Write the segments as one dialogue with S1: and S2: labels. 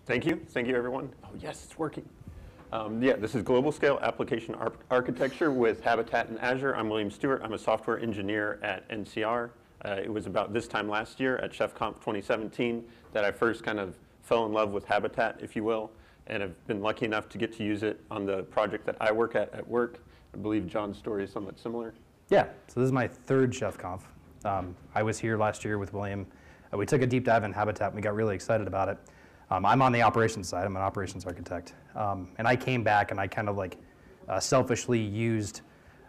S1: Thank you, everyone. Oh yes, it's working. Yeah, this is Global Scale Application Architecture with Habitat and Azure. I'm William Stewart. I'm a software engineer at NCR. It was about this time last year at ChefConf 2017 that I first kind of fell in love with Habitat, if you will, and I've been lucky enough to get to use it on the project that I work at work. I believe John's story is somewhat similar.
S2: Yeah, so this is my third ChefConf. I was here last year with William. We took a deep dive in Habitat and we got really excited about it. I'm on the operations side. I'm an operations architect. And I came back and I kind of like selfishly used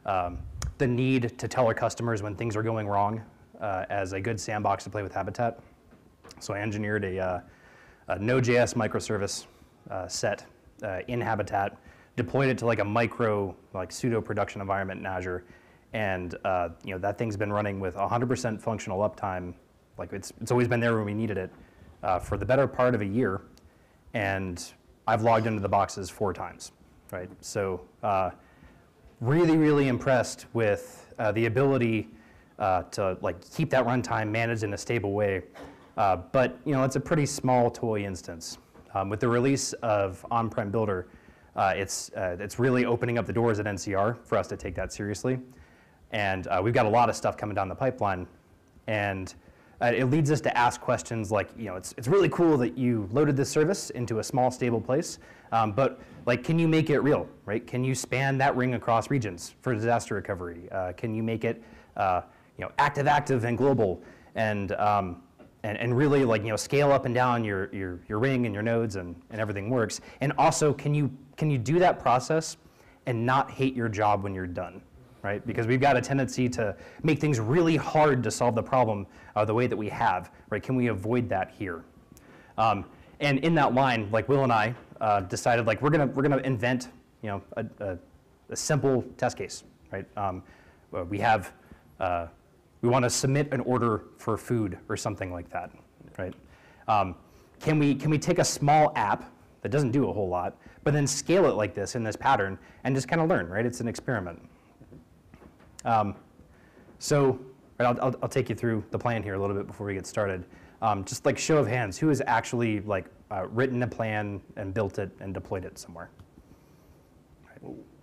S2: the need to tell our customers when things are going wrong as a good sandbox to play with Habitat. So I engineered a Node.js microservice set in Habitat, deployed it to like a micro, like pseudo production environment in Azure. And that thing's been running with 100% functional uptime. Like it's always been there when we needed it for the better part of a year. And I've logged into the boxes 4 times, right? So really, really impressed with the ability to like keep that runtime managed in a stable way. But it's a pretty small toy instance. With the release of on-prem Builder, it's really opening up the doors at NCR for us to take that seriously. And we've got a lot of stuff coming down the pipeline. And it leads us to ask questions like, it's really cool that you loaded this service into a small, stable place, but like, can you make it real, right? Can you span that ring across regions for disaster recovery? Can you make it, active and global, and really like, scale up and down your ring and your nodes and everything works? And also, can you do that process and not hate your job when you're done? Right? Because we've got a tendency to make things really hard to solve the problem the way that we have. Right? Can we avoid that here? And in that line, like Will and I decided, like we're gonna invent, a simple test case. Right? We want to submit an order for food or something like that. Right? Can we take a small app that doesn't do a whole lot, but then scale it like this in this pattern and just kind of learn? Right? It's an experiment. So I'll take you through the plan here a little bit before we get started. Just like show of hands, who has actually like written a plan and built it and deployed it somewhere?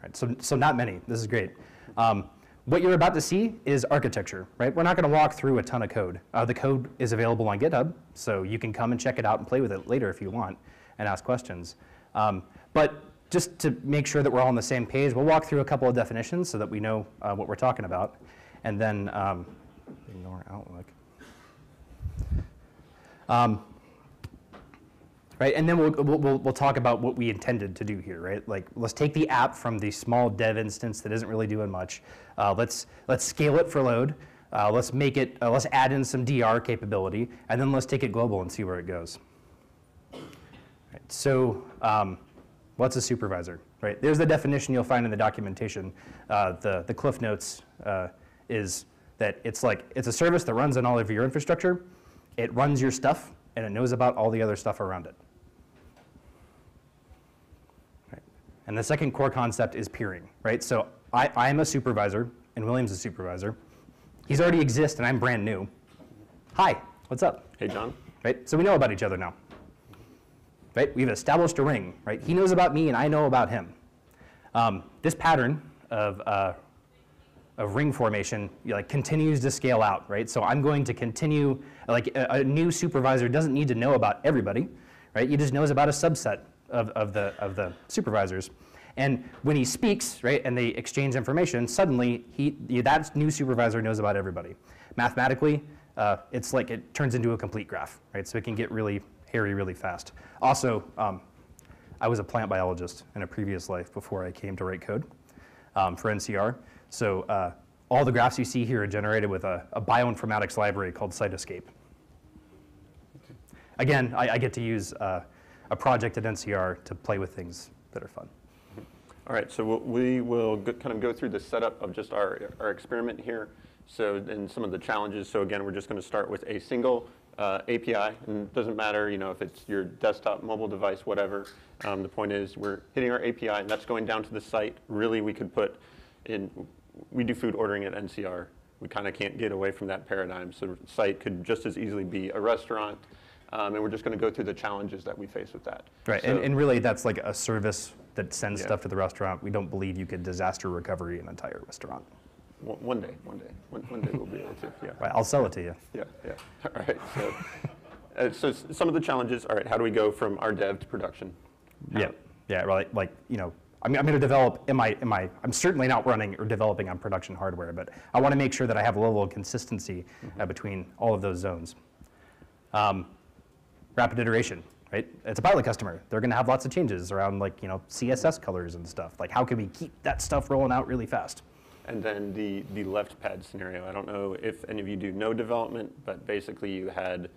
S2: Right. So not many. This is great. What you're about to see is architecture. Right? We're not going to walk through a ton of code. The code is available on GitHub, so you can come and check it out and play with it later if you want and ask questions. But just to make sure that we're all on the same page, we'll walk through a couple of definitions so that we know what we're talking about. And then ignore Outlook. Right, and then we'll talk about what we intended to do here, right? Like, let's take the app from the small dev instance that isn't really doing much. Let's scale it for load. Let's add in some DR capability, and then let's take it global and see where it goes. Right, so. What's a supervisor? Right? There's the definition you'll find in the documentation. The Cliff Notes is that it's a service that runs on all of your infrastructure. It runs your stuff, and it knows about all the other stuff around it. Right. And the second core concept is peering. Right? So I'm a supervisor, and William's a supervisor. He's already exists, and I'm brand new. Hi, what's up?
S1: Hey, John.
S2: Right? So we know about each other now. Right? We've established a ring. Right? He knows about me, and I know about him. This pattern of ring formation continues to scale out. Right? So I'm going to continue. Like a new supervisor doesn't need to know about everybody. Right? He just knows about a subset of the supervisors. And when he speaks, right, and they exchange information, suddenly that new supervisor knows about everybody. Mathematically, it's like it turns into a complete graph. Right? So it can get really hairy really fast. Also, I was a plant biologist in a previous life before I came to write code for NCR. So all the graphs you see here are generated with a bioinformatics library called Cytoscape. Again, I get to use a project at NCR to play with things that are fun.
S1: All right, so we will kind of go through the setup of just our experiment here. So, and some of the challenges. So again, we're just going to start with a single API, and it doesn't matter, if it's your desktop, mobile device, whatever. The point is we're hitting our API, and that's going down to the site. Really, we could put in, we do food ordering at NCR. We kind of can't get away from that paradigm. So the site could just as easily be a restaurant, and we're just going to go through the challenges that we face with that.
S2: Right,
S1: So,
S2: and really that's like a service that sends
S1: Yeah.
S2: stuff to the restaurant. We don't believe you could disaster recovery an entire restaurant.
S1: one day we'll be able to. Yeah.
S2: Right, I'll sell it to you.
S1: Yeah. All right. So some of the challenges. All right. How do we go from our dev to production?
S2: Yeah, right. Like, you know, I'm going to develop. I'm certainly not running or developing on production hardware, but I want to make sure that I have a level of consistency between all of those zones. Rapid iteration, right? It's a pilot customer. They're going to have lots of changes around, like, you know, CSS colors and stuff. Like, how can we keep that stuff rolling out really fast?
S1: And then the left pad scenario. I don't know if any of you do node development, but basically you had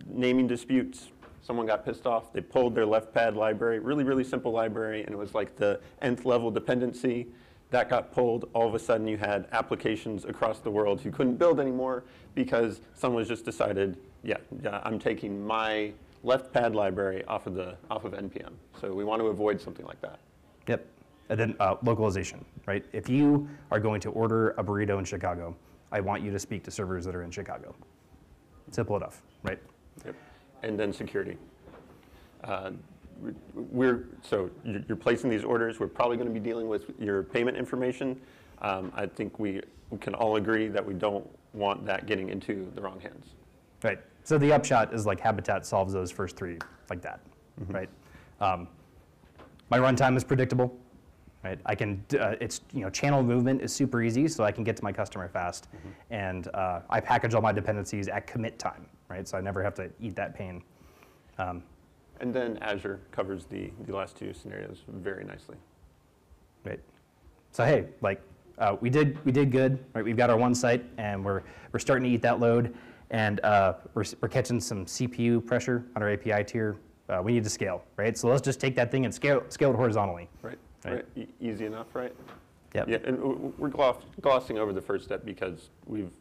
S1: naming disputes. Someone got pissed off. They pulled their left pad library, really simple library, and it was like the nth level dependency. That got pulled. All of a sudden you had applications across the world who couldn't build anymore because someone's just decided, yeah, I'm taking my left pad library off of NPM. So we want to avoid something like that.
S2: Yep. And then localization, right? If you are going to order a burrito in Chicago, I want you to speak to servers that are in Chicago. Simple enough, right?
S1: Yep. And then security. So you're placing these orders. We're probably going to be dealing with your payment information. I think we can all agree that we don't want that getting into the wrong hands.
S2: Right. So the upshot is like Habitat solves those first three like that, right? My runtime is predictable. Right? I can, it's, you know, channel movement is super easy, so I can get to my customer fast. And I package all my dependencies at commit time, right? So I never have to eat that pain.
S1: And then Azure covers the last two scenarios very nicely.
S2: Right. So hey, like we did good, right? We've got our one site, and we're starting to eat that load, and we're catching some CPU pressure on our API tier. We need to scale, right? So let's just take that thing and scale it horizontally.
S1: Right. Easy enough, right?
S2: Yep.
S1: Yeah, and we're glossing over the first step because we've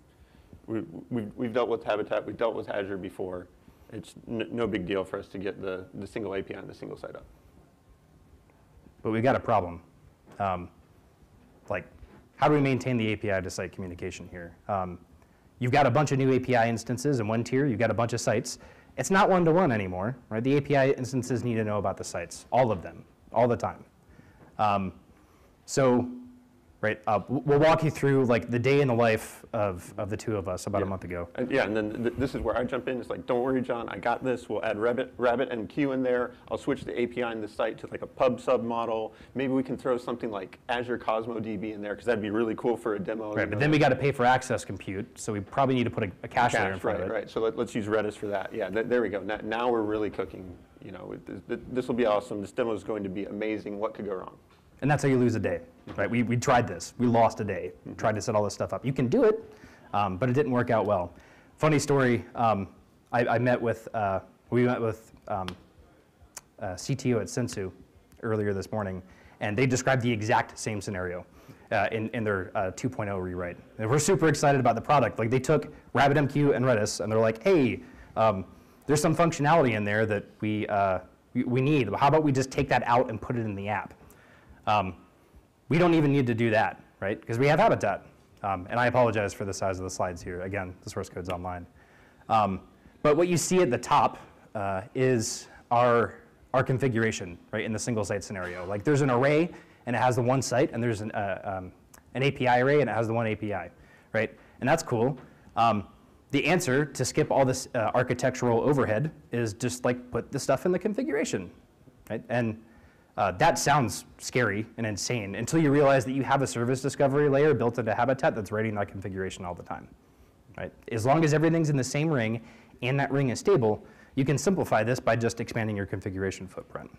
S1: dealt with Habitat, we've dealt with Azure before. It's no big deal for us to get the single API and the single site up.
S2: But we've got a problem. Like, how do we maintain the API to site communication here? You've got a bunch of new API instances in one tier. You've got a bunch of sites. It's not one-to-one anymore, right? The API instances need to know about the sites, all of them, all the time. Right, we'll walk you through like the day in the life of the two of us about a month ago.
S1: And then this is where I jump in. It's like, don't worry, John, I got this. We'll add Rabbit and Q in there. I'll switch the API in the site to like a pub sub model. Maybe we can throw something like Azure Cosmo DB in there because that'd be really cool for a demo.
S2: Right, but then we got to pay for access compute, so we probably need to put a cache layer in front of it.
S1: Right. So let's use Redis for that. Yeah, there we go. Now we're really cooking. You know, this will be awesome. This demo is going to be amazing. What could go wrong?
S2: And that's how you lose a day, right? We tried this. We lost a day, tried to set all this stuff up. You can do it, but it didn't work out well. Funny story, we met with CTO at Sensu earlier this morning, and they described the exact same scenario in their 2.0 rewrite. And we're super excited about the product. Like, they took RabbitMQ and Redis, and they're like, hey, there's some functionality in there that we need. How about we just take that out and put it in the app? We don't even need to do that, right? Because we have Habitat. And I apologize for the size of the slides here. Again, the source code's online. But what you see at the top is our configuration, right, in the single site scenario. Like, there's an array, and it has the one site, and there's an API array, and it has the one API, right? And that's cool. The answer to skip all this architectural overhead is just like put the stuff in the configuration, right? And that sounds scary and insane until you realize that you have a service discovery layer built into Habitat that's writing that configuration all the time, right? As long as everything's in the same ring and that ring is stable, you can simplify this by just expanding your configuration footprint.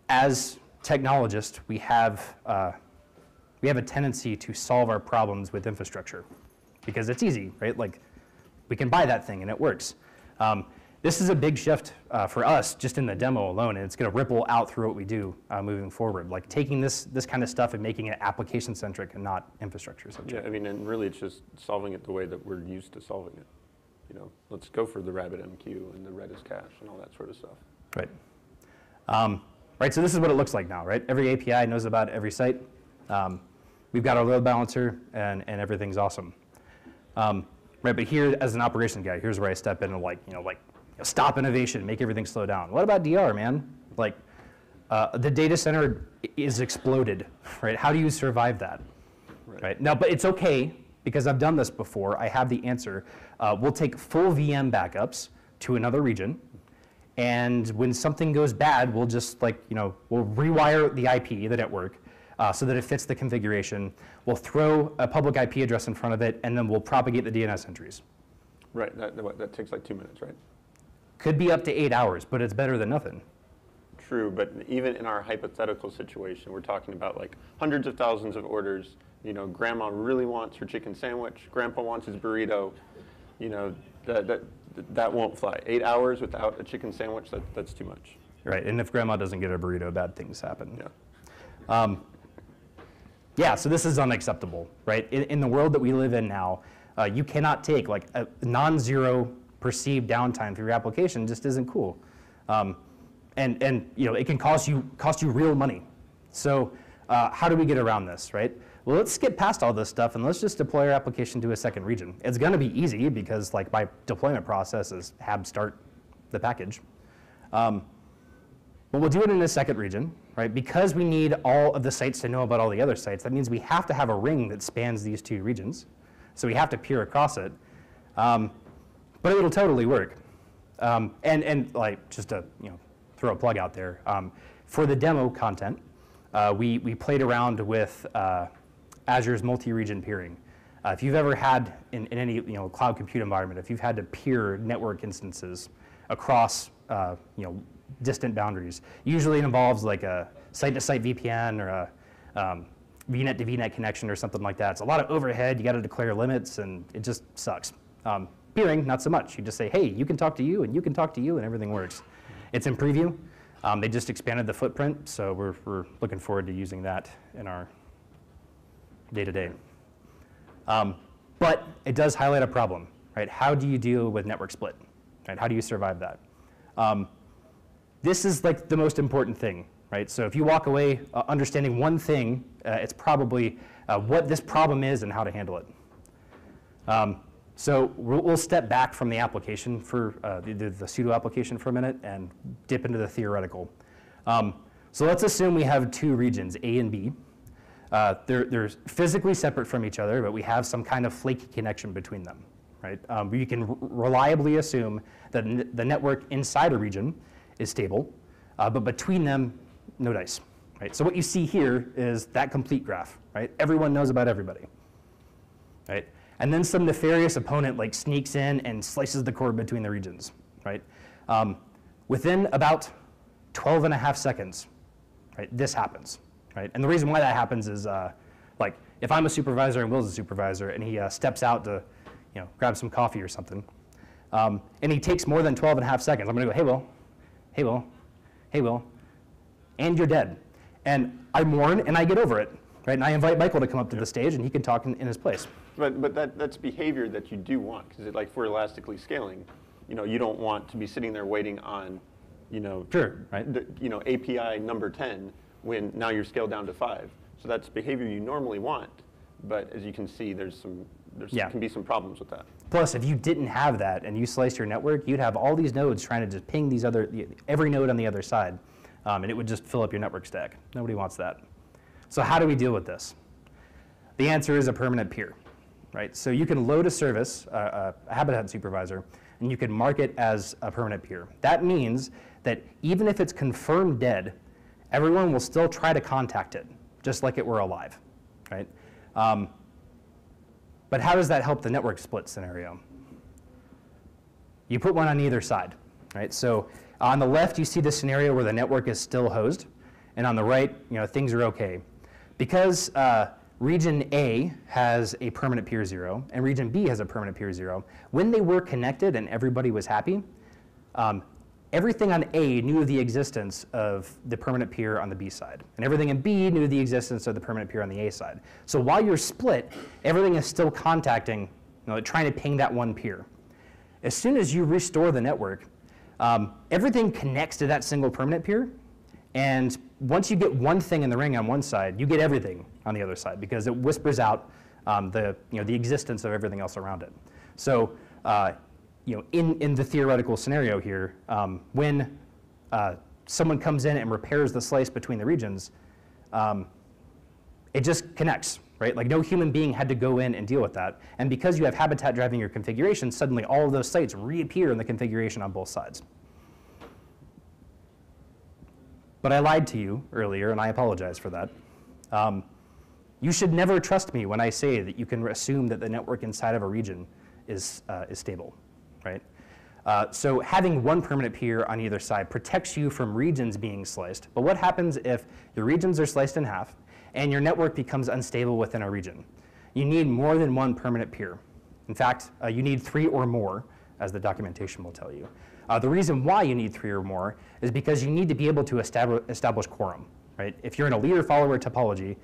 S2: As technologists, we have a tendency to solve our problems with infrastructure because it's easy, right? Like, we can buy that thing and it works. This is a big shift for us just in the demo alone, and it's going to ripple out through what we do moving forward. Like, taking this kind of stuff and making it application-centric and not infrastructure-centric.
S1: Yeah, I mean, and really it's just solving it the way that we're used to solving it. You know, let's go for the RabbitMQ and the Redis cache and all that sort of stuff.
S2: Right. Right, so this is what it looks like now, right? Every API knows about every site. We've got our load balancer, and everything's awesome. Right, but here, as an operations guy, here's where I step in and stop innovation, make everything slow down. What about DR, man? Like, the data center is exploded, right? How do you survive that? Right. Now, but it's okay, because I've done this before. I have the answer. We'll take full VM backups to another region, and when something goes bad, we'll just we'll rewire the IP, the network, so that it fits the configuration. We'll throw a public IP address in front of it, and then we'll propagate the DNS entries.
S1: Right, that takes like 2 minutes, right?
S2: Could be up to 8 hours, but it's better than nothing.
S1: True, but even in our hypothetical situation, we're talking about like hundreds of thousands of orders. Grandma really wants her chicken sandwich. Grandpa wants his burrito. That won't fly. 8 hours without a chicken sandwich, that's too much.
S2: Right, and if grandma doesn't get a burrito, bad things happen.
S1: Yeah.
S2: Yeah, so this is unacceptable, right? In the world that we live in now, you cannot take like a non-zero perceived downtime through your application. Just isn't cool, and it can cost you real money. So how do we get around this, right? Well, let's skip past all this stuff and let's just deploy our application to a second region. It's going to be easy because my deployment process is hab start the package. But we'll do it in a second region, right? Because we need all of the sites to know about all the other sites, that means we have to have a ring that spans these two regions. So we have to peer across it. But it'll totally work. And just to throw a plug out there, for the demo content, we played around with Azure's multi-region peering. If you've ever had in any cloud compute environment, if you've had to peer network instances across distant boundaries, usually it involves like a site-to-site VPN or a VNet to VNet connection or something like that. It's a lot of overhead. You got to declare limits, and it just sucks. Peering, not so much. You just say, hey, you can talk to you, and you can talk to you, and everything works. It's in preview. They just expanded the footprint, so we're looking forward to using that in our day-to-day. But it does highlight a problem, right? How do you deal with network split? Right? How do you survive that? This is like the most important thing, right? So if you walk away understanding one thing, it's probably what this problem is and how to handle it. So we'll step back from the application for the pseudo application for a minute and dip into the theoretical. So let's assume we have two regions, A and B. They're physically separate from each other, but we have some kind of flaky connection between them, right? You can reliably assume that the network inside a region is stable, but between them, no dice, right? So what you see here is that complete graph, right? Everyone knows about everybody, right? And then some nefarious opponent sneaks in and slices the cord between the regions, right? Within about 12.5 seconds, right, this happens, right? And the reason why that happens is, if I'm a supervisor and Will's a supervisor, and he steps out to, grab some coffee or something, and he takes more than 12.5 seconds, I'm going to go, hey, Will, hey, Will, hey, Will, and you're dead. And I mourn, and I get over it, right? And I invite Michael to come up to the stage, and he can talk in his place.
S1: But that's behavior that you do want, because if we're elastically scaling, you don't want to be sitting there waiting on,
S2: sure, right?
S1: API number 10 when now you're scaled down to 5. So that's behavior you normally want, but as you can see, there can be some problems with that.
S2: Plus, if you didn't have that and you sliced your network, you'd have all these nodes trying to just ping every node on the other side, and it would just fill up your network stack. Nobody wants that. So how do we deal with this? The answer is a permanent peer, right? So you can load a service, a Habitat supervisor, and you can mark it as a permanent peer. That means that even if it's confirmed dead, everyone will still try to contact it, just like it were alive, right? But how does that help the network split scenario? You put one on either side, right? So on the left, you see the scenario where the network is still hosed, and on the right, things are okay. Because region A has a permanent peer 0, and region B has a permanent peer 0, when they were connected and everybody was happy, everything on A knew the existence of the permanent peer on the B side, and everything in B knew the existence of the permanent peer on the A side. So while you're split, everything is still contacting, trying to ping that one peer. As soon as you restore the network, everything connects to that single permanent peer, and once you get one thing in the ring on one side, you get everything on the other side because it whispers out the existence of everything else around it. So in the theoretical scenario here, when someone comes in and repairs the slice between the regions, it just connects, right? Like no human being had to go in and deal with that. And because you have Habitat driving your configuration, suddenly all of those sites reappear in the configuration on both sides. But I lied to you earlier, and I apologize for that. You should never trust me when I say that you can assume that the network inside of a region is stable, right? So having one permanent peer on either side protects you from regions being sliced. But what happens if your regions are sliced in half and your network becomes unstable within a region? You need more than one permanent peer. In fact, you need 3 or more, as the documentation will tell you. The reason why you need 3 or more is because you need to be able to establish quorum, right? If you're in a leader-follower topology,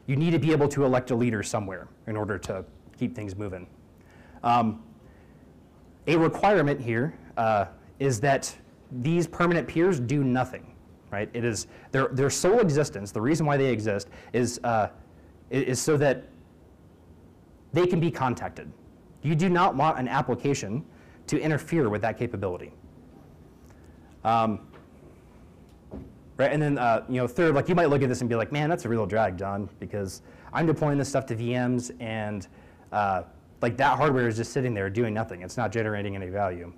S2: you need to be able to elect a leader somewhere in order to keep things moving. A requirement here is that these permanent peers do nothing, right? It is their sole existence. The reason why they exist is so that they can be contacted. You do not want an application to interfere with that capability. Right, and then third, like you might look at this and be like, man, that's a real drag, John, because I'm deploying this stuff to VMs and like that hardware is just sitting there doing nothing. It's not generating any value.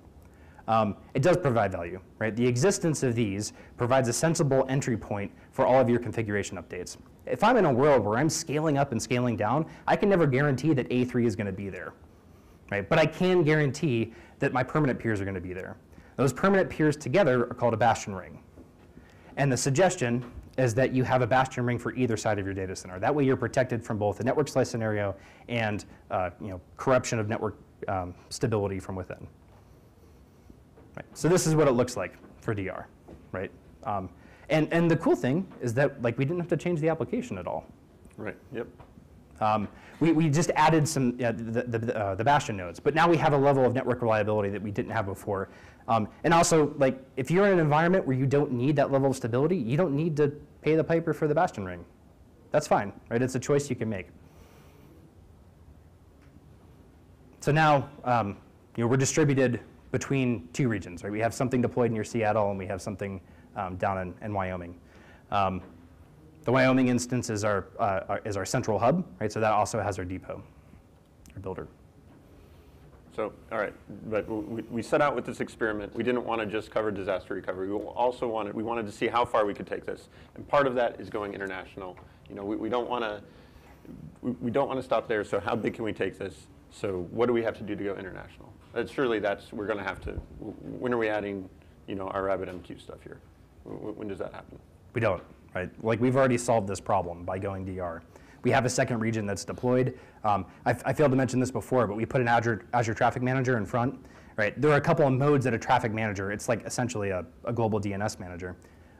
S2: It does provide value, right? The existence of these provides a sensible entry point for all of your configuration updates. If I'm in a world where I'm scaling up and scaling down, I can never guarantee that A3 is going to be there, right? But I can guarantee that my permanent peers are going to be there. Those permanent peers together are called a bastion ring. And the suggestion is that you have a bastion ring for either side of your data center. That way you're protected from both the network slice scenario and corruption of network stability from within. Right. So this is what it looks like for DR, right? And the cool thing is that like we didn't have to change the application at all.
S1: Right, yep.
S2: We just added some the bastion nodes, but now we have a level of network reliability that we didn't have before. And also, like, if you're in an environment where you don't need that level of stability, you don't need to pay the piper for the bastion ring. That's fine, right? It's a choice you can make. So now, we're distributed between 2 regions, right? We have something deployed near Seattle, and we have something down in Wyoming. The Wyoming instance is our central hub, right? So that also has our depot, our builder.
S1: So, all right, but we set out with this experiment. We didn't want to just cover disaster recovery. We also wanted to see how far we could take this, and part of that is going international. We don't want to stop there. So, how big can we take this? So, what do we have to do to go international? Surely we're going to have to. When are we adding, our RabbitMQ stuff here? When does that happen?
S2: We don't, right? Like we've already solved this problem by going DR. We have a second region that's deployed. I failed to mention this before, but we put an Azure Traffic Manager in front. Right? There are a couple of modes at a traffic manager. It's like essentially a global DNS manager.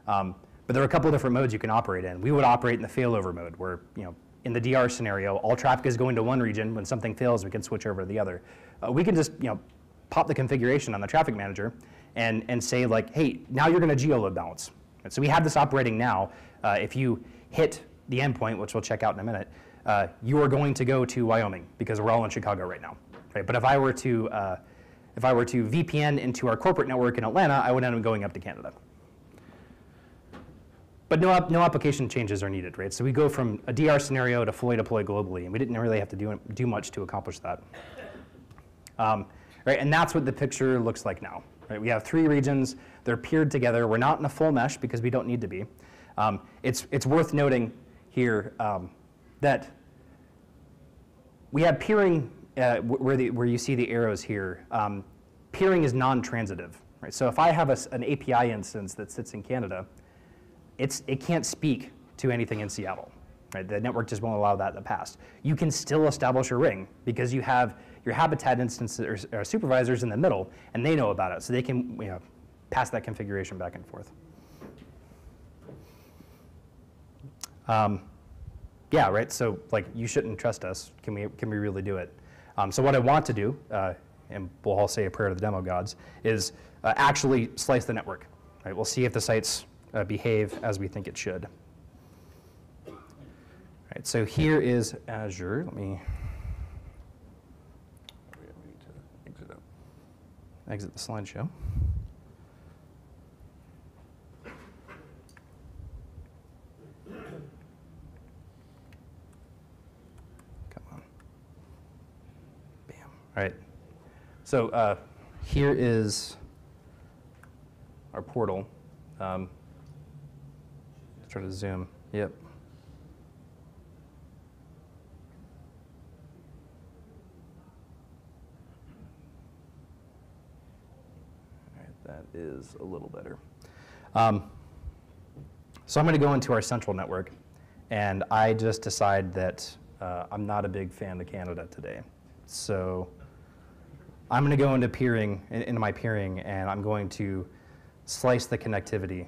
S2: But there are a couple of different modes you can operate in. We would operate in the failover mode, where in the DR scenario, all traffic is going to one region. When something fails, we can switch over to the other. We can just pop the configuration on the traffic manager and say like, hey, now you're going to geo-load balance. And so we have this operating now. If you hit the endpoint, which we'll check out in a minute, you are going to go to Wyoming because we're all in Chicago right now. Right? But if I were to VPN into our corporate network in Atlanta, I would end up going up to Canada. But no application changes are needed, right? So we go from a DR scenario to fully deploy globally, and we didn't really have to do much to accomplish that. Right? And that's what the picture looks like now. Right? We have 3 regions. They're peered together. We're not in a full mesh because we don't need to be. It's worth noting here that we have peering where you see the arrows here. Peering is non-transitive, right? So if I have an API instance that sits in Canada, it can't speak to anything in Seattle, right? The network just won't allow that in the past. You can still establish a ring because you have your Habitat instances or supervisors in the middle, and they know about it, so they can pass that configuration back and forth. Yeah, right. So like, you shouldn't trust us. Can we really do it? So what I want to do, and we'll all say a prayer to the demo gods, is actually slice the network. Right? We'll see if the sites behave as we think it should. Right. So here is Azure. Let me exit the slideshow. Come on. Bam. All right. So here is our portal. Let's try to zoom. Yep. That is a little better. So I'm going to go into our central network, and I just decide that I'm not a big fan of Canada today. So I'm going to go into my peering, and I'm going to slice the connectivity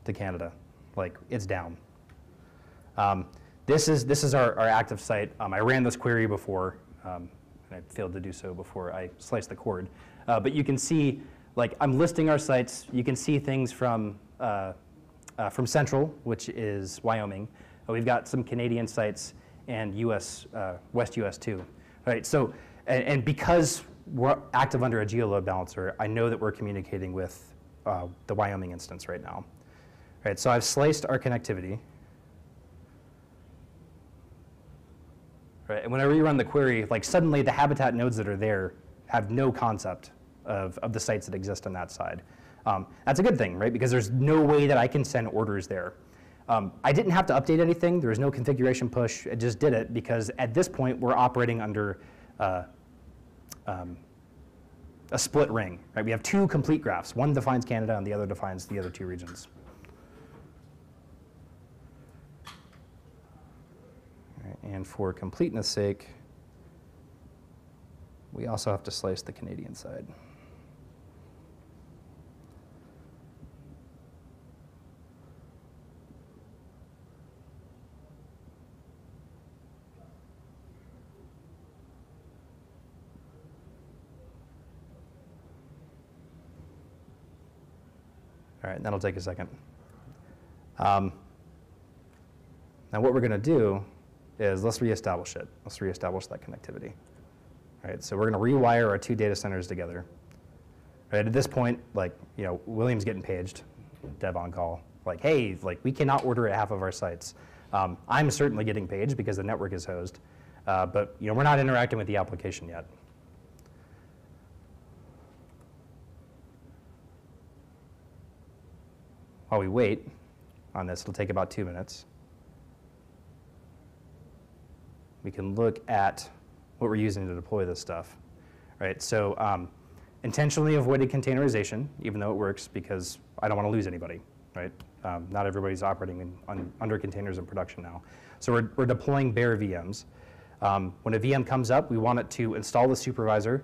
S2: to Canada. Like, it's down. This is our active site. I ran this query before, and I failed to do so before I sliced the cord. But you can see, like, I'm listing our sites. You can see things from Central, which is Wyoming. We've got some Canadian sites and US, West US too. All right, so, and because we're active under a geoload balancer, I know that we're communicating with the Wyoming instance right now. All right, so I've sliced our connectivity. Right, and whenever you run the query, like, suddenly the Habitat nodes that are there have no concept of the sites that exist on that side. That's a good thing, right? Because there's no way that I can send orders there. I didn't have to update anything. There was no configuration push. It just did it because at this point we're operating under a split ring. Right? We have two complete graphs. One defines Canada and the other defines the other two regions. All right, and for completeness sake, we also have to slice the Canadian side. All right, that'll take a second. Now what we're going to do is let's reestablish it. Let's reestablish that connectivity. All right, so we're going to rewire our two data centers together. Right, at this point, like, you know, William's getting paged, dev on call, like, hey, like, we cannot order at half of our sites. I'm certainly getting paged because the network is hosed, but, you know, we're not interacting with the application yet. While we wait on this, it'll take about 2 minutes. We can look at what we're using to deploy this stuff. Right, so intentionally avoided containerization, even though it works, because I don't want to lose anybody. Right, not everybody's operating under containers in production now. So we're deploying bare VMs. When a VM comes up, we want it to install the supervisor,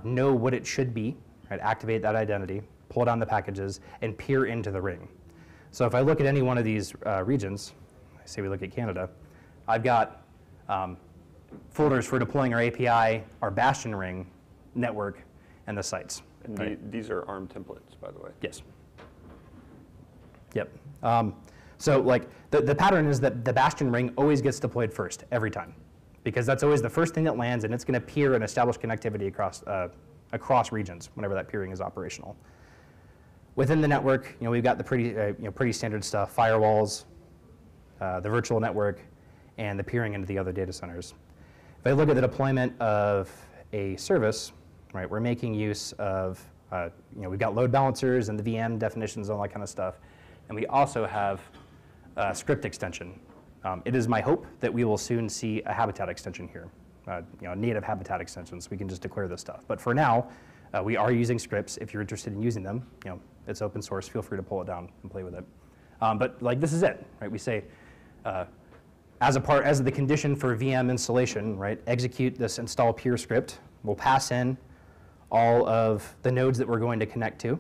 S2: know what it should be, right, activate that identity, pull down the packages, and peer into the ring. So if I look at any one of these regions, say we look at Canada, I've got folders for deploying our API, our Bastion ring, network, and the sites.
S1: And
S2: right?
S1: These are ARM templates, by the way.
S2: Yes. Yep. So like the pattern is that the Bastion ring always gets deployed first, every time, because that's always the first thing that lands, and it's going to peer and establish connectivity across regions whenever that peering is operational. Within the network, you know, we've got the pretty standard stuff: firewalls, the virtual network, and the peering into the other data centers. If I look at the deployment of a service, right, we're making use of, you know, we've got load balancers and the VM definitions and all that kind of stuff, and we also have a script extension. It is my hope that we will soon see a Habitat extension here, you know, native Habitat extensions. We can just declare this stuff. But for now, we are using scripts. If you're interested in using them, you know, it's open source. Feel free to pull it down and play with it. But like, this is it, right? We say, as the condition for VM installation, right, execute this install peer script. We'll pass in all of the nodes that we're going to connect to,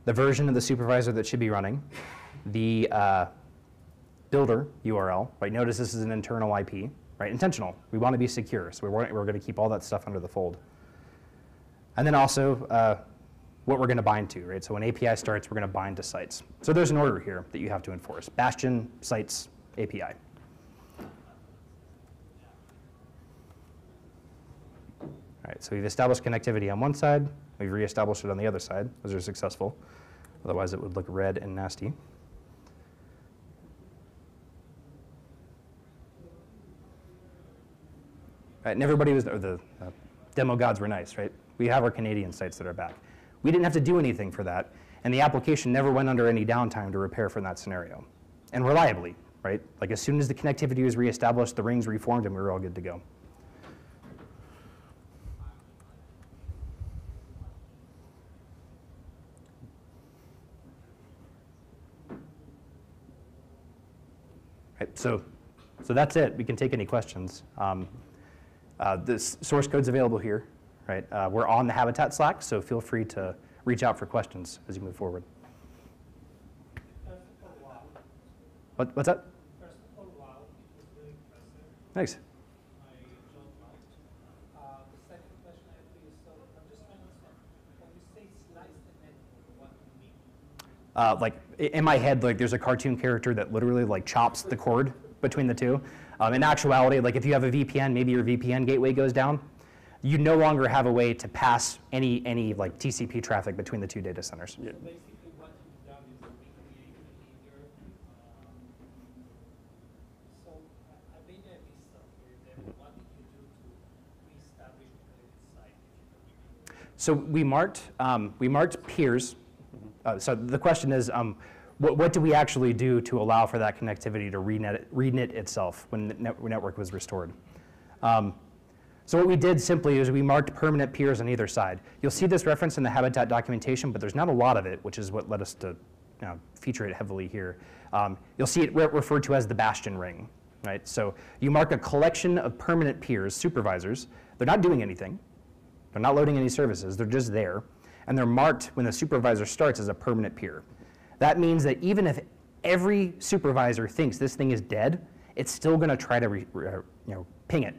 S2: the version of the supervisor that should be running, the builder URL, right? Notice this is an internal IP, right? Intentional. We want to be secure, so we're going to keep all that stuff under the fold. And then also what we're going to bind to, right? So when API starts, we're going to bind to sites. So there's an order here that you have to enforce: Bastion, sites, API. All Right, so we've established connectivity on one side. We've reestablished it on the other side. Those are successful. Otherwise, it would look red and nasty. Right, and everybody was, or the demo gods were nice, right? We have our Canadian sites that are back. We didn't have to do anything for that, and the application never went under any downtime to repair from that scenario. And reliably, right? Like as soon as the connectivity was reestablished, the rings reformed, and we were all good to go. Right, so that's it. We can take any questions. This source code's available here, right? We're on the Habitat Slack, so feel free to reach out for questions as you move forward. What's that?
S3: First of all, wow, it was really impressive.
S2: Thanks.
S3: I enjoyed that. The second question I have for you, so I'm just trying to understand, when you say slice the network, what do you mean?
S2: Like in my head, like there's a cartoon character that literally like chops the cord between the two. In actuality, like if you have a VPN, maybe your VPN gateway goes down. You no longer have a way to pass any like TCP traffic between the two data centers.
S1: Yeah.
S3: So basically what you've done is recreate the behavior. So maybe I missed something there. What did you do to reestablish the site? If you can
S2: So we marked peers. So the question is, what do we actually do to allow for that connectivity to reknit itself when the network was restored? So what we did simply is we marked permanent peers on either side. You'll see this reference in the Habitat documentation, but there's not a lot of it, which is what led us to feature it heavily here. You'll see it referred to as the bastion ring, right? So you mark a collection of permanent peers, supervisors. They're not doing anything. They're not loading any services. They're just there. And they're marked when the supervisor starts as a permanent peer. That means that even if every supervisor thinks this thing is dead, it's still going to try to ping it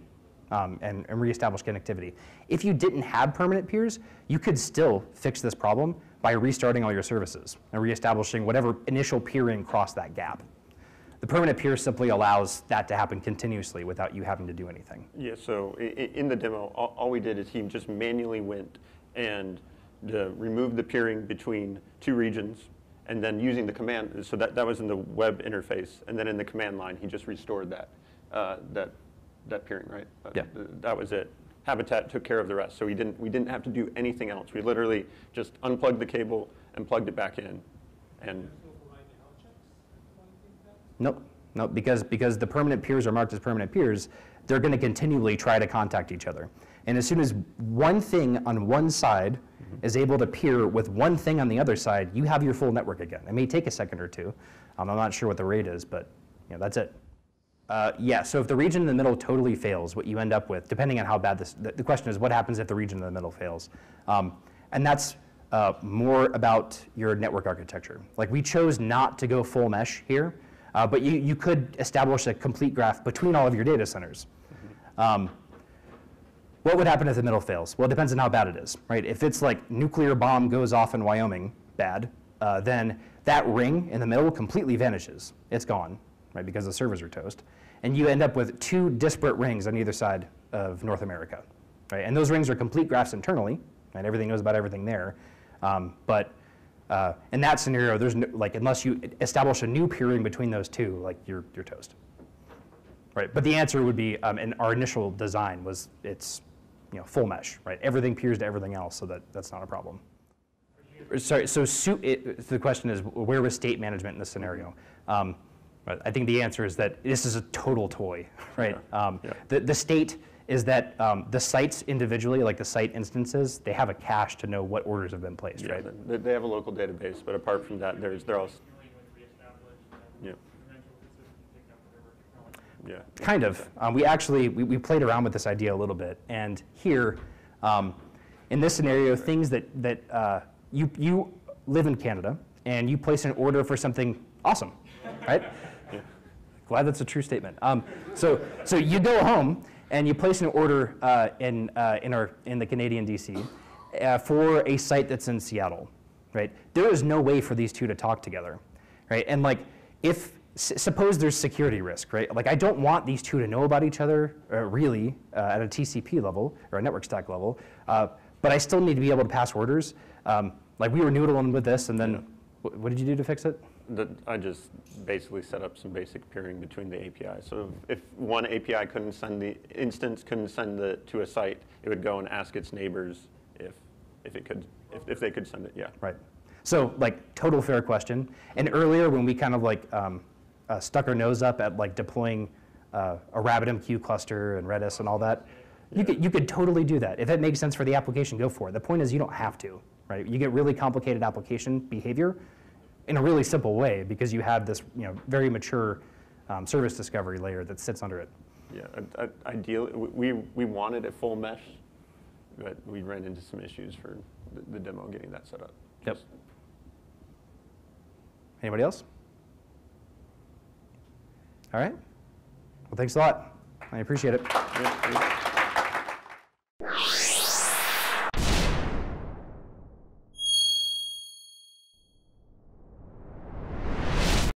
S2: and reestablish connectivity. If you didn't have permanent peers, you could still fix this problem by restarting all your services and reestablishing whatever initial peering crossed that gap. The permanent peer simply allows that to happen continuously without you having to do anything.
S1: Yeah, so in the demo, all we did is he just manually went and removed the peering between two regions, and then using the command, so that was in the web interface, and then in the command line, he just restored that peering, right?
S2: Yeah.
S1: That was it. Habitat took care of the rest, so we didn't have to do anything else. We literally just unplugged the cable and plugged it back in, and.
S2: Nope, because the permanent peers are marked as permanent peers, they're going to continually try to contact each other. And as soon as one thing on one side is able to peer with one thing on the other side, you have your full network again. It may take a second or two. I'm not sure what the rate is, but that's it. Yeah, so if the region in the middle totally fails, what you end up with, depending on how bad the question is, what happens if the region in the middle fails? And that's more about your network architecture. Like we chose not to go full mesh here, but you could establish a complete graph between all of your data centers. What would happen if the middle fails? Well, it depends on how bad it is, right? If it's like nuclear bomb goes off in Wyoming, bad, then that ring in the middle completely vanishes. It's gone, right, because the servers are toast. And you end up with two disparate rings on either side of North America, right? And those rings are complete graphs internally, and everything knows about everything there. But in that scenario, there's no, like, unless you establish a new peering between those two, like you're toast, right? But the answer would be, in our initial design was it's full mesh, right? Everything peers to everything else, so that's not a problem. Sorry, so the question is, where was state management in this scenario? I think the answer is that this is a total toy, right?
S1: Yeah.
S2: The state is that the sites individually, like the site instances, they have a cache to know what orders have been placed,
S1: Yeah,
S2: right?
S1: they have a local database, but apart from that, they're all. Yeah. Yeah.
S2: Kind of. We actually we played around with this idea a little bit, and here, in this scenario, things that you live in Canada and you place an order for something awesome, right?
S1: Yeah.
S2: Glad that's a true statement. So you go home and you place an order in the Canadian DC for a site that's in Seattle, right? There is no way for these two to talk together, right? And like if suppose there's security risk, right? Like I don't want these two to know about each other really at a TCP level or a network stack level, but I still need to be able to pass orders. Like we were noodling with this, and then what did you do to fix it?
S1: I just basically set up some basic peering between the APIs. So if one API couldn't send the instance, couldn't send it to a site, it would go and ask its neighbors if they could send it. Yeah.
S2: Right. So like total fair question. And earlier when we kind of like stuck our nose up at like deploying a RabbitMQ cluster and Redis and all that, you could totally do that. If it makes sense for the application, go for it. The point is you don't have to, right? You get really complicated application behavior in a really simple way because you have this very mature service discovery layer that sits under it.
S1: Yeah, ideally, we wanted a full mesh, but we ran into some issues for the demo getting that set up.
S2: Yep. Anybody else? All right. Well, thanks a lot. I appreciate it.
S1: Yeah,